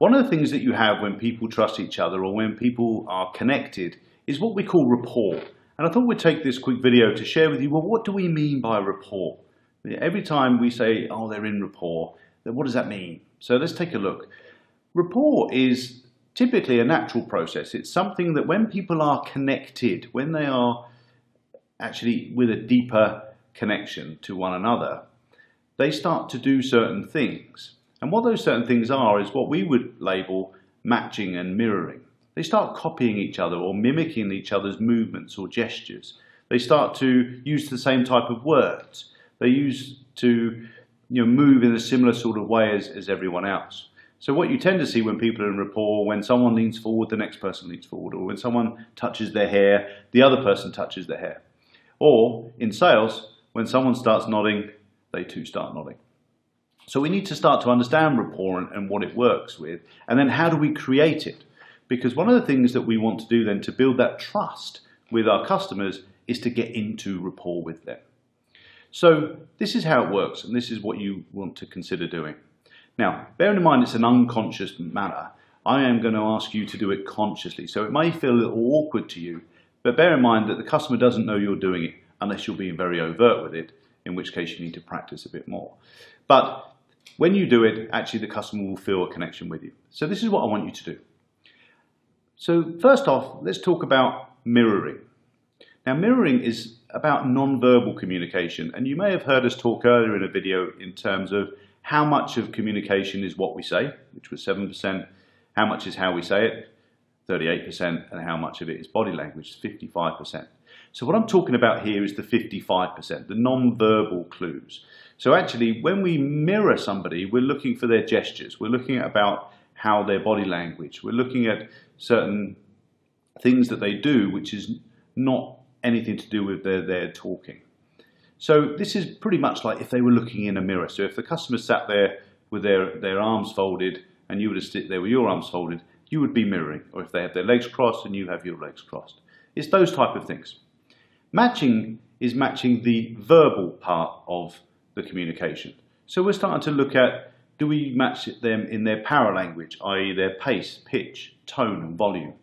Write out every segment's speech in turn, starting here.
One of the things that you have when people trust each other or when people are connected is what we call rapport. And I thought we'd take this quick video to share with you, well, what do we mean by rapport? Every time we say, oh, they're in rapport, then what does that mean? So let's take a look. Rapport is typically a natural process. It's something that when people are connected, when they are actually with a deeper connection to one another, they start to do certain things. And what those certain things are is what we would label matching and mirroring. They start copying each other or mimicking each other's movements or gestures. They start to use the same type of words. They use to move in a similar sort of way as everyone else. So what you tend to see when people are in rapport, when someone leans forward, the next person leans forward, or when someone touches their hair, the other person touches their hair. Or in sales, when someone starts nodding, they too start nodding. So we need to start to understand rapport and what it works with, and then how do we create it? Because one of the things that we want to do then to build that trust with our customers is to get into rapport with them. So this is how it works, and this is what you want to consider doing. Now, bearing in mind it's an unconscious manner, I am going to ask you to do it consciously. So it may feel a little awkward to you, but bear in mind that the customer doesn't know you're doing it unless you're being very overt with it, in which case you need to practice a bit more. But when you do it, actually the customer will feel a connection with you. So this is what I want you to do. So first off, let's talk about mirroring. Now mirroring is about non-verbal communication, and you may have heard us talk earlier in a video in terms of how much of communication is what we say, which was 7%, how much is how we say it, 38%, and how much of it is body language, 55%. So what I'm talking about here is the 55%, the non-verbal clues. So actually, when we mirror somebody, we're looking for their gestures. We're looking at about how their body language. We're looking at certain things that they do, which is not anything to do with their talking. So this is pretty much like if they were looking in a mirror. So if the customer sat there with their arms folded and you were to sit there with your arms folded, you would be mirroring. Or if they have their legs crossed and you have your legs crossed. It's those type of things. Matching is matching the verbal part of the communication. So we're starting to look at, do we match them in their paralanguage, i.e. their pace, pitch, tone and volume?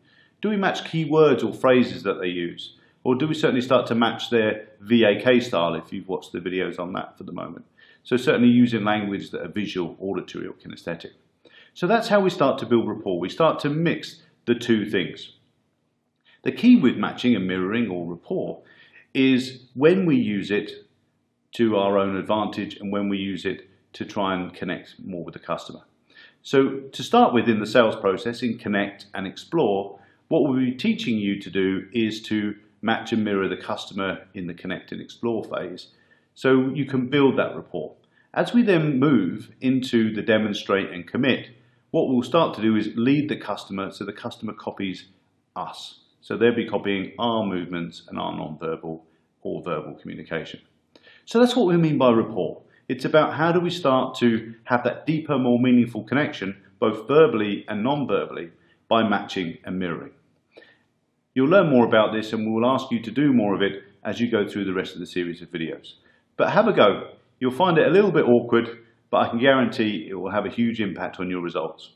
Do we match key words or phrases that they use? Or do we certainly start to match their VAK style if you've watched the videos on that for the moment? So certainly using language that are visual, auditory or kinesthetic. So that's how we start to build rapport. We start to mix the two things. The key with matching and mirroring or rapport is when we use it to our own advantage and when we use it to try and connect more with the customer. So to start with in the sales process, in Connect and Explore, what we'll be teaching you to do is to match and mirror the customer in the Connect and Explore phase so you can build that rapport. As we then move into the Demonstrate and Commit, what we'll start to do is lead the customer so the customer copies us. So they'll be copying our movements and our non-verbal or verbal communication. So that's what we mean by rapport. It's about how do we start to have that deeper, more meaningful connection, both verbally and non-verbally, by matching and mirroring. You'll learn more about this and we'll ask you to do more of it as you go through the rest of the series of videos. But have a go. You'll find it a little bit awkward, but I can guarantee it will have a huge impact on your results.